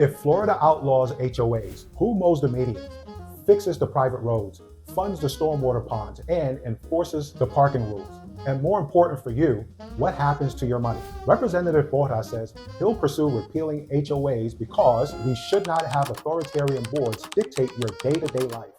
If Florida outlaws HOAs, who mows the median, fixes the private roads, funds the stormwater ponds, and enforces the parking rules? And more important for you, what happens to your money? Representative Borja says he'll pursue repealing HOAs because we should not have authoritarian boards dictate your day-to-day life.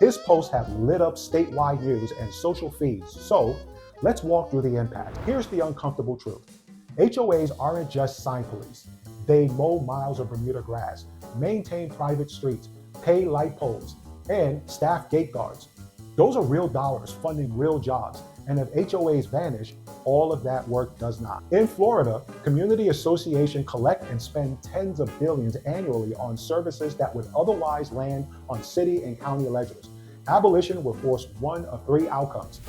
His posts have lit up statewide news and social feeds, so let's walk through the impact. Here's the uncomfortable truth. HOAs aren't just sign police. They mow miles of Bermuda grass, maintain private streets, pay light poles, and staff gate guards. Those are real dollars funding real jobs. And if HOAs vanish, all of that work does not. In Florida, community associations collect and spend tens of billions annually on services that would otherwise land on city and county ledgers. Abolition will force one of three outcomes.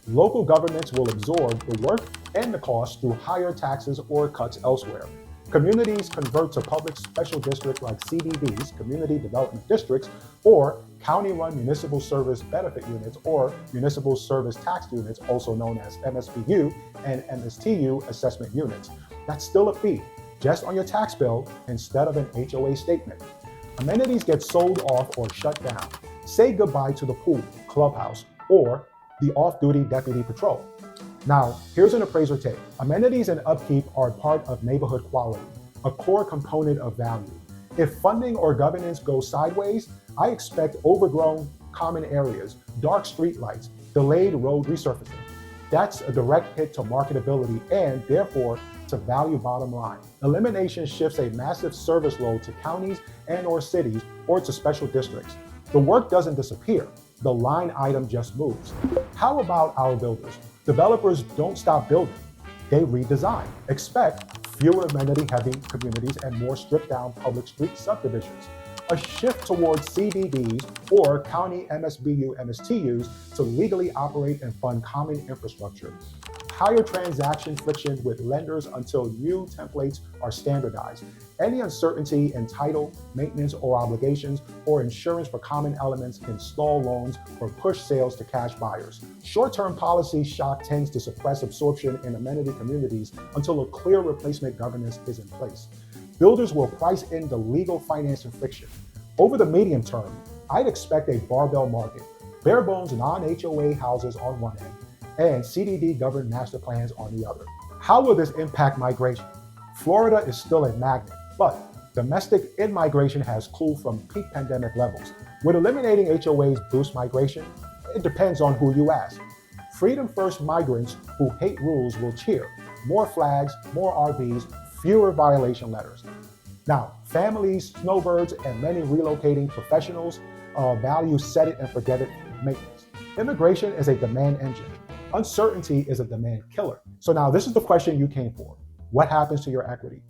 Local governments will absorb the work and the cost through higher taxes or cuts elsewhere. Communities convert to public special districts like CDDs, Community Development Districts, or county-run municipal service benefit units or municipal service tax units, also known as MSBU and MSTU assessment units. That's still a fee, just on your tax bill instead of an HOA statement. Amenities get sold off or shut down. Say goodbye to the pool, clubhouse, or the off-duty deputy patrol. Now, here's an appraiser take. Amenities and upkeep are part of neighborhood quality, a core component of value. If funding or governance goes sideways, I expect overgrown common areas, dark streetlights, delayed road resurfacing. That's a direct hit to marketability and, therefore, to value bottom line. Elimination shifts a massive service load to counties and/or cities or to special districts. The work doesn't disappear. The line item just moves. How about our builders? Developers don't stop building, they redesign. Expect fewer amenity-heavy communities and more stripped-down public street subdivisions. A shift towards CDDs or county MSBU MSTUs to legally operate and fund common infrastructure. Higher transaction friction with lenders until new templates are standardized. Any uncertainty in title, maintenance, or obligations, or insurance for common elements can stall loans or push sales to cash buyers. Short-term policy shock tends to suppress absorption in amenity communities until a clear replacement governance is in place. Builders will price in the legal financing friction. Over the medium term, I'd expect a barbell market, bare bones non-HOA houses on one end, and CDD-governed master plans on the other. How will this impact migration? Florida is still a magnet, but domestic in-migration has cooled from peak pandemic levels. Would eliminating HOAs boost migration? It depends on who you ask. Freedom First migrants who hate rules will cheer. More flags, more RVs, fewer violation letters. Now, families, snowbirds, and many relocating professionals value set it and forget it maintenance. Immigration is a demand engine. Uncertainty is a demand killer. So now this is the question you came for. What happens to your equity?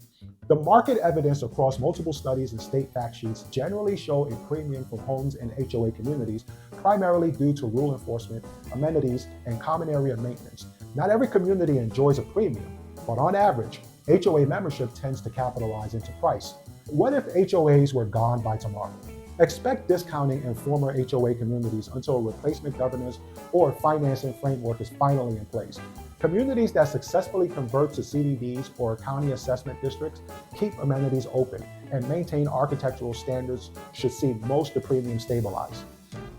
The market evidence across multiple studies and state fact sheets generally show a premium for homes in HOA communities, primarily due to rule enforcement, amenities, and common area maintenance. Not every community enjoys a premium, but on average, HOA membership tends to capitalize into price. What if HOAs were gone by tomorrow? Expect discounting in former HOA communities until a replacement governance or financing framework is finally in place. Communities that successfully convert to CDDs or county assessment districts keep amenities open and maintain architectural standards should see most of the premium stabilize.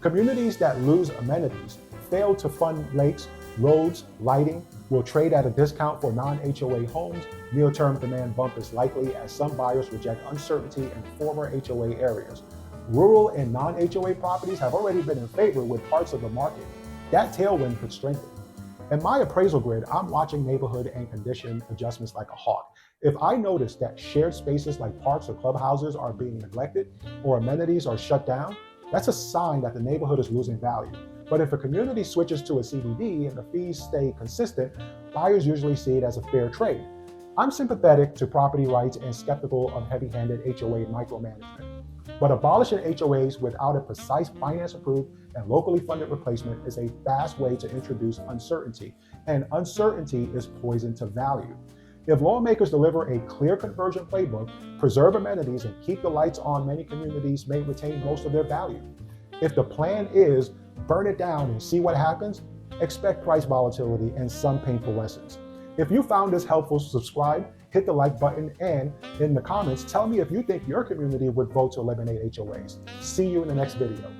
Communities that lose amenities, fail to fund lakes, roads, lighting, will trade at a discount for non-HOA homes. Near-term demand bump is likely as some buyers reject uncertainty in former HOA areas. Rural and non-HOA properties have already been in favor with parts of the market. That tailwind could strengthen. In my appraisal grid, I'm watching neighborhood and condition adjustments like a hawk. If I notice that shared spaces like parks or clubhouses are being neglected or amenities are shut down, that's a sign that the neighborhood is losing value. But if a community switches to a CDD and the fees stay consistent, buyers usually see it as a fair trade. I'm sympathetic to property rights and skeptical of heavy-handed HOA micromanagement. But abolishing HOAs without a precise finance-approved and locally funded replacement is a fast way to introduce uncertainty, and uncertainty is poison to value. If lawmakers deliver a clear conversion playbook, preserve amenities, and keep the lights on, many communities may retain most of their value. If the plan is burn it down and see what happens, expect price volatility and some painful lessons. If you found this helpful, subscribe, hit the like button, and in the comments, tell me if you think your community would vote to eliminate HOAs. See you in the next video.